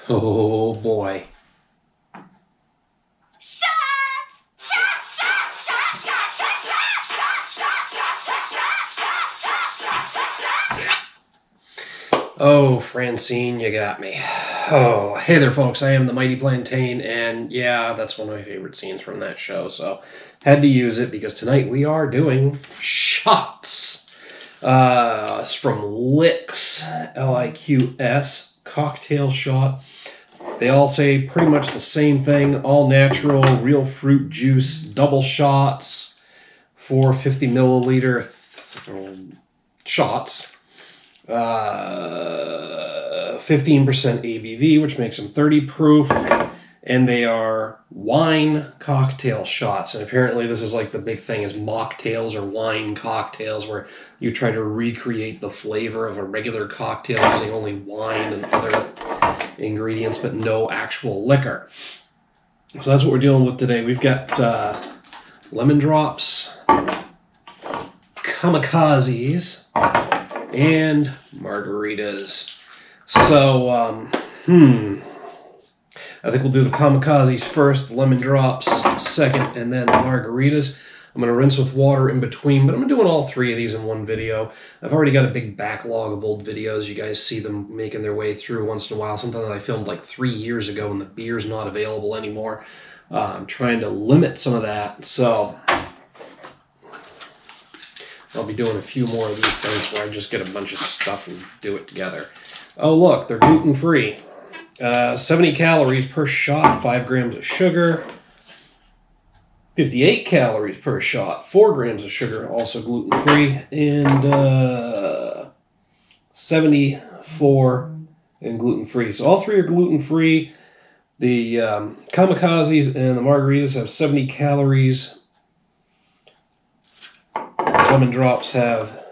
Oh boy. Oh, Francine, you got me. Oh, hey there, folks. I am the Mighty Plantain, and yeah, that's one of my favorite scenes from that show, so had to use it because tonight we are doing shots. It's from Liqs, Liqs, cocktail shot. They all say pretty much the same thing, all natural, real fruit juice, double shots, 450 milliliter shots. 15% ABV, which makes them 30 proof, and they are wine cocktail shots. And apparently this is like the big thing is mocktails or wine cocktails, where you try to recreate the flavor of a regular cocktail using only wine and other ingredients, but no actual liquor. So that's what we're dealing with today. We've got lemon drops, Kamikazes, and margaritas. So, I think we'll do the Kamikazes first, the lemon drops second, and then the margaritas. I'm going to rinse with water in between, but I'm doing all three of these in one video. I've already got a big backlog of old videos. You guys see them making their way through once in a while, something that I filmed like 3 years ago and the beer's not available anymore. I'm trying to limit some of that, so I'll be doing a few more of these things where I just get a bunch of stuff and do it together. Oh, look, they're gluten-free. 70 calories per shot, 5 grams of sugar. 58 calories per shot, 4 grams of sugar, also gluten-free. And 74 and gluten-free. So all three are gluten-free. The Kamikazes and the margaritas have 70 calories. Lemon drops have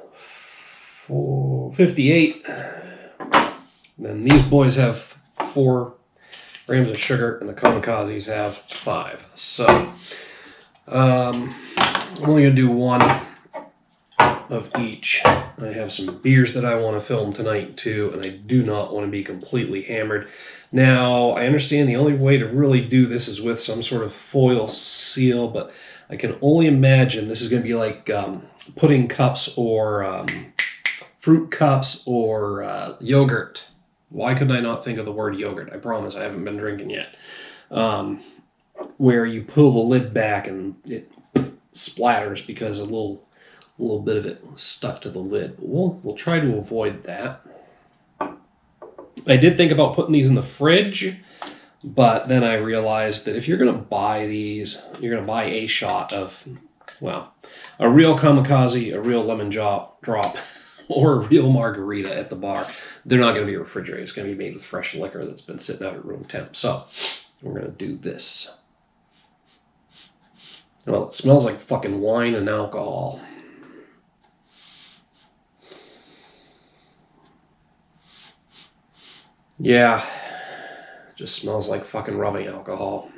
58. And then these boys have 4 grams of sugar, and the Kamikazes have 5. So I'm only going to do one of each. I have some beers that I want to film tonight too, and I do not want to be completely hammered. Now, I understand the only way to really do this is with some sort of foil seal, but I can only imagine this is going to be like pudding cups or fruit cups or yogurt. Why couldn't I not think of the word yogurt? I promise I haven't been drinking yet. Where you pull the lid back and it splatters because a little bit of it was stuck to the lid. But we'll try to avoid that. I did think about putting these in the fridge, but then I realized that if you're going to buy these, you're going to buy a shot of, well, a real Kamikaze, a real lemon drop, or a real margarita at the bar. They're not going to be refrigerated. It's going to be made with fresh liquor that's been sitting out at room temp. So we're going to do this. Well, it smells like fucking wine and alcohol. Yeah, just smells like fucking rubbing alcohol.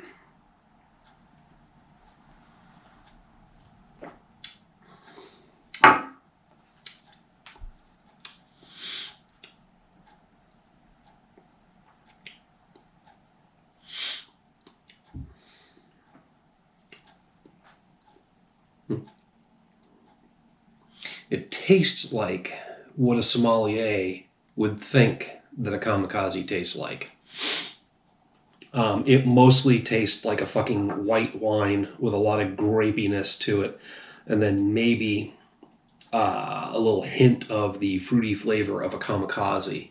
It tastes like what a sommelier would think that a Kamikaze tastes like. It mostly tastes like a fucking white wine with a lot of grapiness to it, and then maybe a little hint of the fruity flavor of a Kamikaze.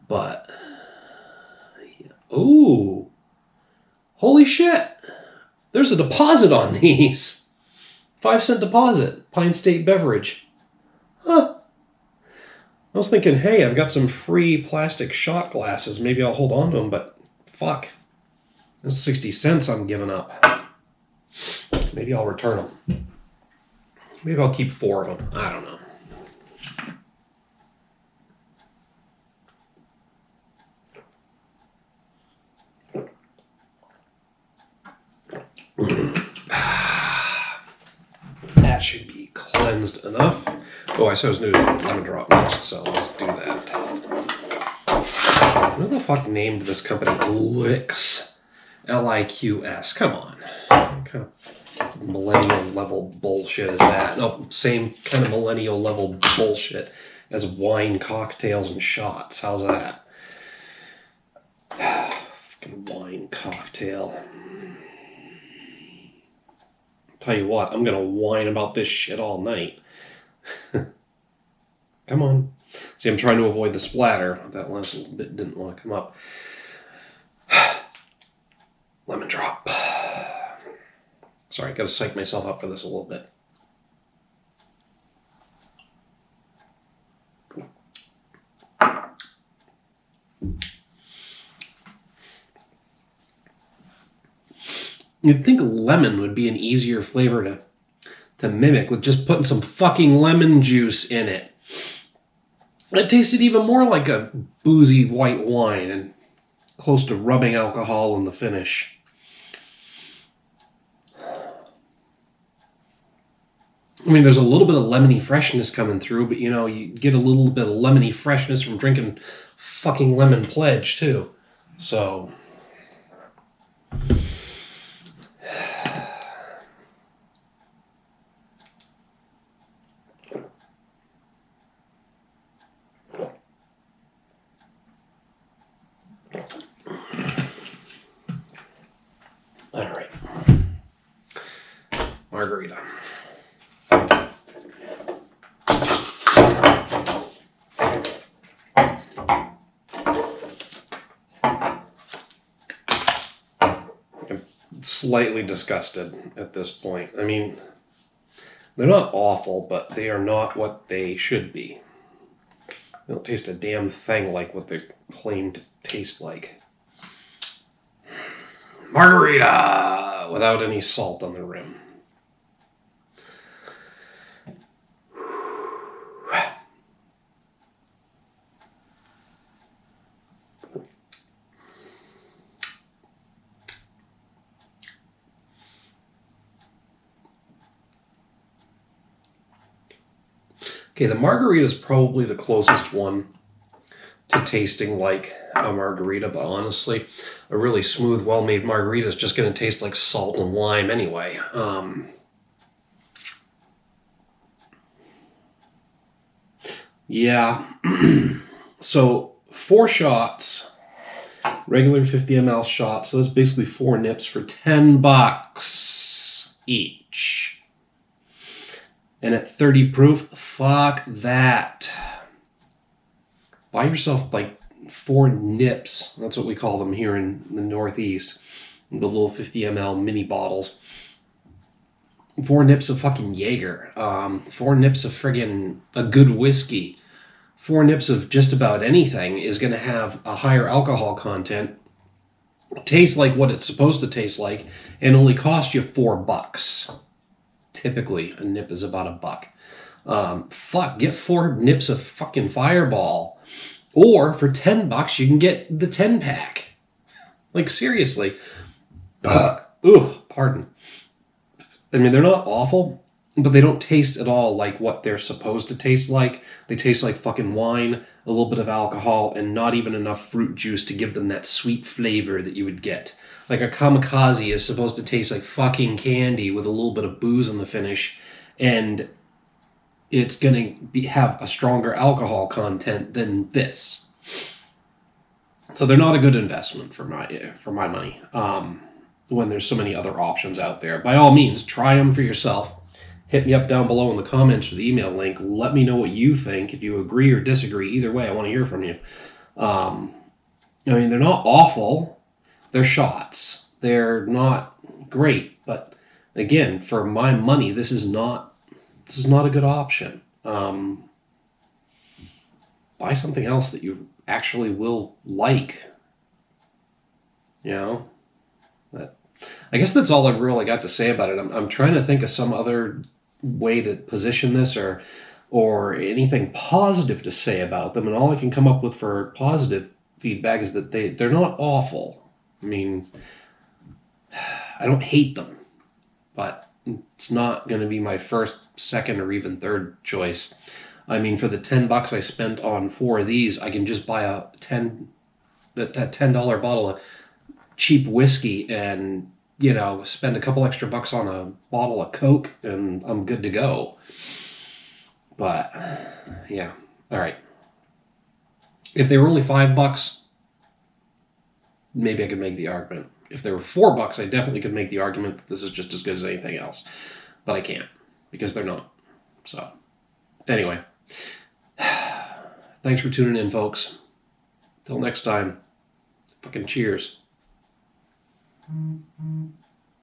But, ooh, holy shit, there's a deposit on these. 5-cent deposit, Pine State Beverage. Huh. I was thinking, hey, I've got some free plastic shot glasses. Maybe I'll hold on to them, but fuck. That's 60 cents I'm giving up. Maybe I'll return them. Maybe I'll keep 4 of them. I don't know. That should be cleansed enough. Oh, I said I was going to do lemon drop next, so let's do that. Who the fuck named this company Liqs? Liqs. Come on. What kind of millennial level bullshit is that? No, same kind of millennial level bullshit as wine cocktails and shots. How's that? Fucking wine cocktail. Tell you what, I'm gonna whine about this shit all night. Come on. See, I'm trying to avoid the splatter. That last little bit didn't want to come up. Lemon drop. Sorry, gotta psych myself up for this a little bit. You'd think lemon would be an easier flavor to mimic with just putting some fucking lemon juice in it. It tasted even more like a boozy white wine and close to rubbing alcohol in the finish. I mean, there's a little bit of lemony freshness coming through, but you know, you get a little bit of lemony freshness from drinking fucking Lemon Pledge too. So... all right. Margarita. I'm slightly disgusted at this point. I mean, they're not awful, but they are not what they should be. They don't taste a damn thing like what they claim to taste like. Margarita without any salt on the rim. Okay, the margarita is probably the closest one to tasting like a margarita, but honestly, a really smooth, well-made margarita is just going to taste like salt and lime anyway. Yeah. So 4 shots, regular 50 ml shots. So that's basically 4 nips for $10 each. And at 30 proof, fuck that. Buy yourself like 4 nips. That's what we call them here in the Northeast. The little 50 ml mini bottles. 4 nips of fucking Jaeger. 4 nips of friggin' a good whiskey. 4 nips of just about anything is going to have a higher alcohol content, taste like what it's supposed to taste like, and only cost you $4. Typically, a nip is about $1. Fuck, get 4 nips of fucking Fireball. Or for $10, you can get the 10-pack. Like, seriously. Ooh, pardon. I mean, they're not awful, but they don't taste at all like what they're supposed to taste like. They taste like fucking wine, a little bit of alcohol, and not even enough fruit juice to give them that sweet flavor that you would get. Like a Kamikaze is supposed to taste like fucking candy with a little bit of booze in the finish, and it's going to have a stronger alcohol content than this. So they're not a good investment for my money when there's so many other options out there. By all means, try them for yourself. Hit me up down below in the comments for the email link. Let me know what you think. If you agree or disagree, either way, I want to hear from you. I mean, they're not awful. They're shots. They're not great. But again, for my money, this is not a good option. Buy something else that you actually will like. You know? I guess that's all I've really got to say about it. I'm trying to think of some other way to position this or anything positive to say about them, and all I can come up with for positive feedback is that they're not awful. I mean, I don't hate them, but it's not going to be my first, second, or even third choice. I mean, for the $10 I spent on 4 of these, I can just buy a $10 bottle of cheap whiskey and, you know, spend a couple extra bucks on a bottle of Coke and I'm good to go. But, yeah. All right. If they were only $5, maybe I could make the argument. If they were $4, I definitely could make the argument that this is just as good as anything else. But I can't, because they're not. So, anyway. Thanks for tuning in, folks. Till next time. Fucking cheers.